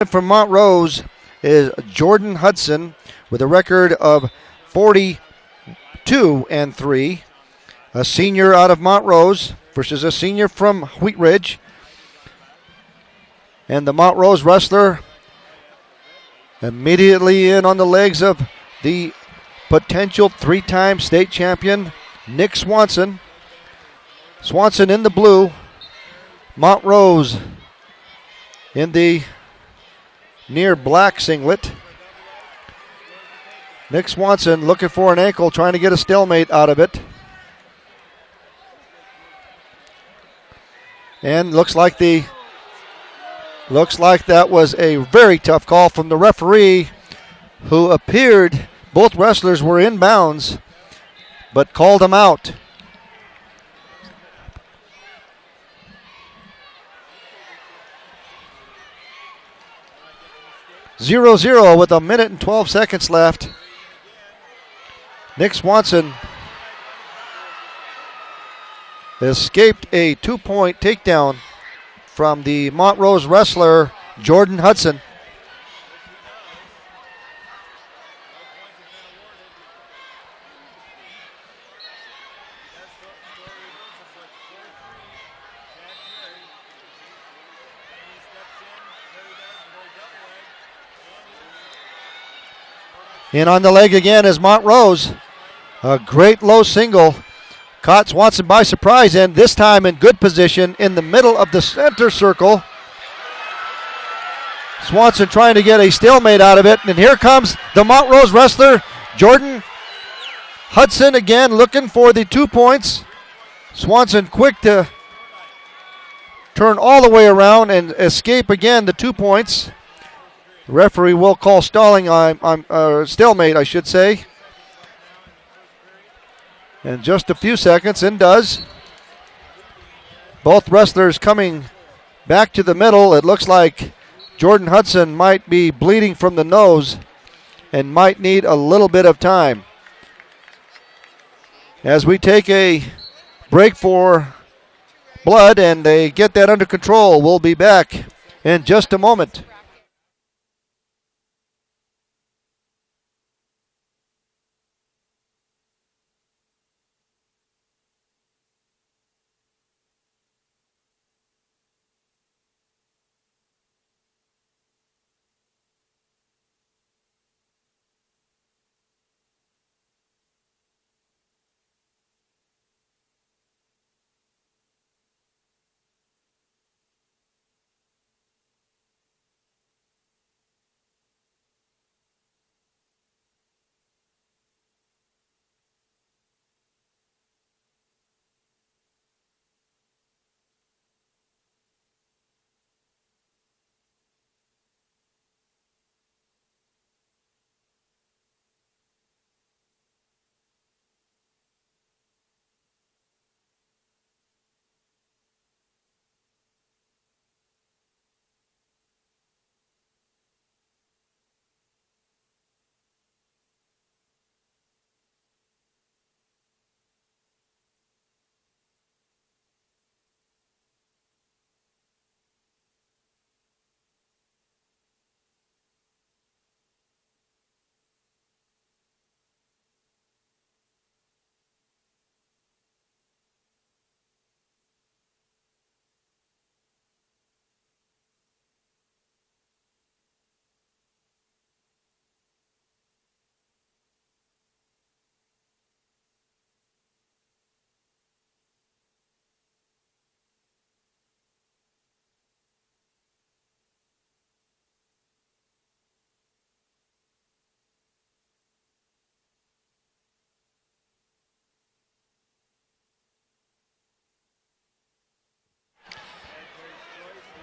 From Montrose is Geordon Hudson with a record of 42-3. A senior out of Montrose versus a senior from Wheat Ridge. And the Montrose wrestler immediately in on the legs of the potential three-time state champion, Nick Swanson. Swanson in the blue, Montrose in the near black singlet. Nick Swanson looking for an ankle, trying to get a stalemate out of it. And looks like that was a very tough call from the referee, who appeared both wrestlers were in bounds, but called them out. Zero with a minute and 12 seconds left. Nick Swanson escaped a 2-point takedown from the Montrose wrestler, Geordon Hudson. In on the leg again is Montrose. A great low single. Caught Swanson by surprise, and this time in good position in the middle of the center circle. Swanson trying to get a stalemate out of it, and here comes the Montrose wrestler, Geordon Hudson, again looking for the 2 points. Swanson quick to turn all the way around and escape again the 2 points. The referee will call stalemate, I should say. In just a few seconds, and does. Both wrestlers coming back to the middle. It looks like Geordon Hudson might be bleeding from the nose and might need a little bit of time. As we take a break for blood and they get that under control, we'll be back in just a moment.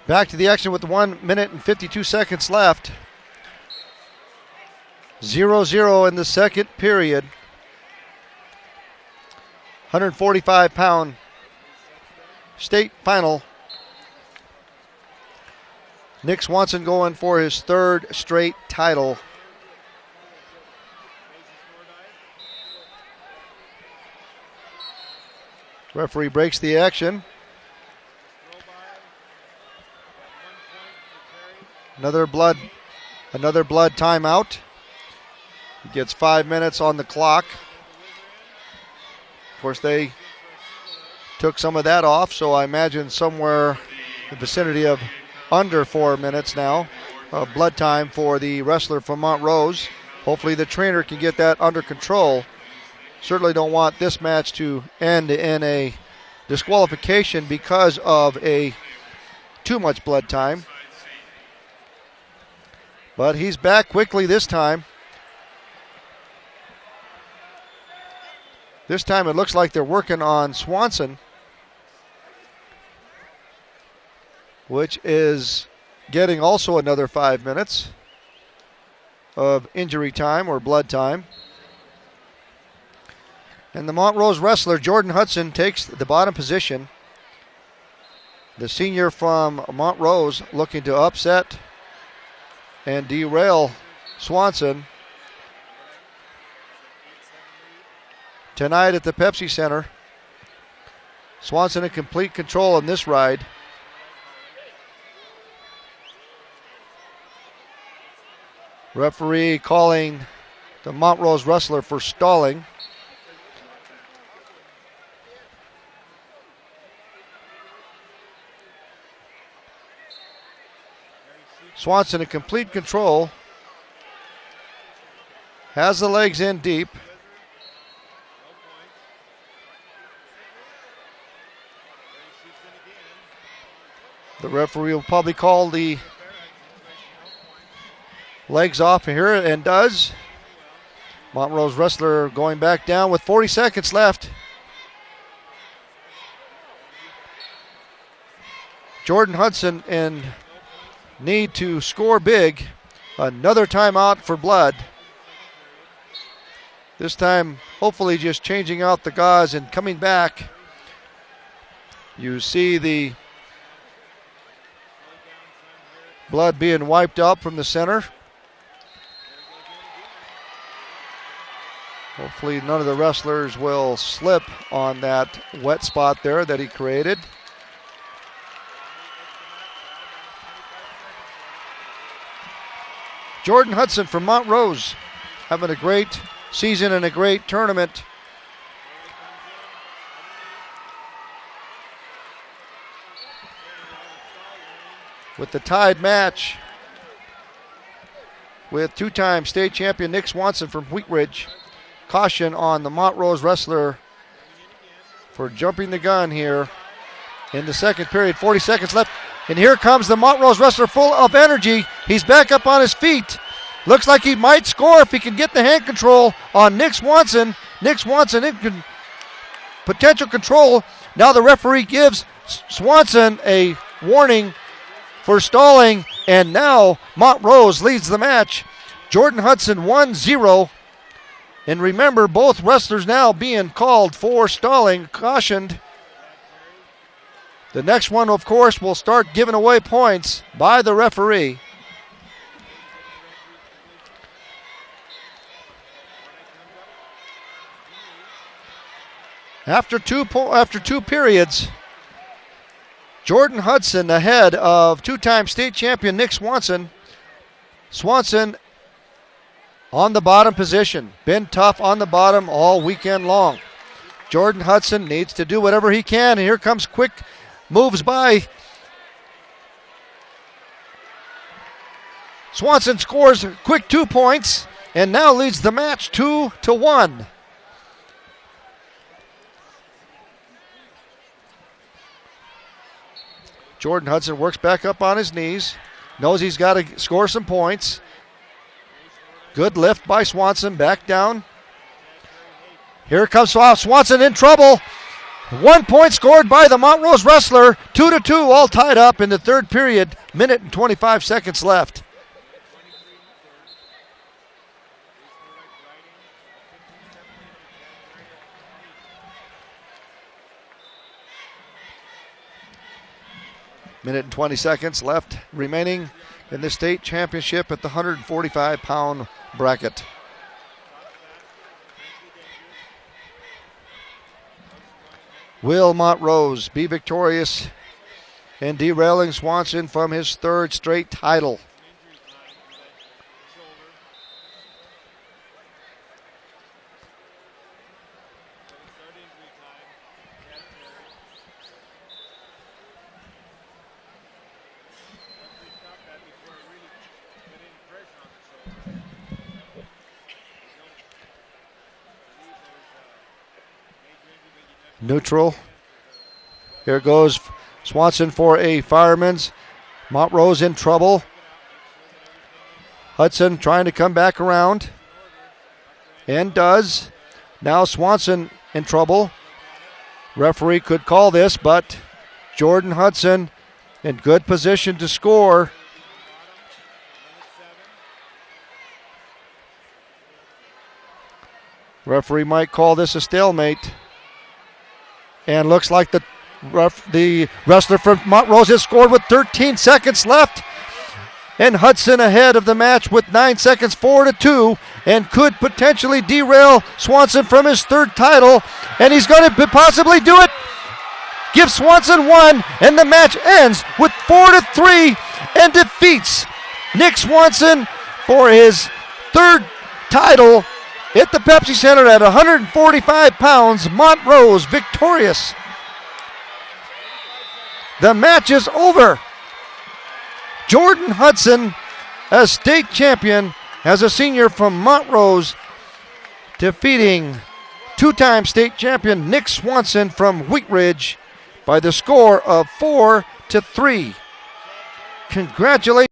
Back to the action with 1 minute and 52 seconds left. 0-0 in the second period. 145-pound state final. Nick Swanson going for his third straight title. Referee breaks the action. Another blood timeout. He gets 5 minutes on the clock. Of course, they took some of that off, so I imagine somewhere in the vicinity of under 4 minutes now of blood time for the wrestler from Montrose. Hopefully the trainer can get that under control. Certainly don't want this match to end in a disqualification because of too much blood time. But he's back quickly this time. This time it looks like they're working on Swanson, which is getting also another 5 minutes of injury time or blood time. And the Montrose wrestler, Geordon Hudson, takes the bottom position. The senior from Montrose looking to upset and derail Swanson tonight at the Pepsi Center. Swanson in complete control in this ride. Referee calling the Montrose wrestler for stalling. Swanson in complete control. Has the legs in deep. The referee will probably call the legs off here, and does. Montrose wrestler going back down with 40 seconds left. Geordon Hudson in need to score big. Another timeout for blood. This time, hopefully just changing out the gauze and coming back. You see the blood being wiped out from the center. Hopefully none of the wrestlers will slip on that wet spot there that he created. Geordon Hudson from Montrose having a great season and a great tournament. With the tied match with two-time state champion Nick Swanson from Wheat Ridge. Caution on the Montrose wrestler for jumping the gun here in the second period. 40 seconds left. And here comes the Montrose wrestler full of energy. He's back up on his feet. Looks like he might score if he can get the hand control on Nick Swanson. Nick Swanson in potential control. Now the referee gives Swanson a warning for stalling. And now Montrose leads the match. Geordon Hudson 1-0. And remember, both wrestlers now being called for stalling, cautioned. The next one, of course, will start giving away points by the referee. After two periods, Geordon Hudson ahead of two-time state champion Nick Swanson. Swanson on the bottom position. Been tough on the bottom all weekend long. Geordon Hudson needs to do whatever he can. And here comes quick moves by. Swanson scores a quick 2 points and now leads the match 2-1. Geordon Hudson works back up on his knees. Knows he's got to score some points. Good lift by Swanson, back down. Here comes Swanson in trouble. 1 point scored by the Montrose wrestler. 2-2, all tied up in the third period. Minute and 25 seconds left. Minute and 20 seconds left remaining in the state championship at the 145-pound bracket. Will Montrose be victorious in derailing Swanson from his third straight title? neutral. Here goes Swanson for a fireman's. Montrose in trouble. Hudson trying to come back around. And does. Now Swanson in trouble. Referee could call this, but Geordon Hudson in good position to score. Referee might call this a stalemate. And looks like the wrestler from Montrose has scored with 13 seconds left. And Hudson ahead of the match with 9 seconds, 4-2, and could potentially derail Swanson from his third title. And he's going to possibly do it. Give Swanson one, and the match ends with 4-3 and defeats Nick Swanson for his third title at the Pepsi Center at 145 pounds. Montrose victorious. The match is over. Geordon Hudson, as state champion, as a senior from Montrose, defeating two-time state champion Nick Swanson from Wheat Ridge by the score of 4-3. Congratulations.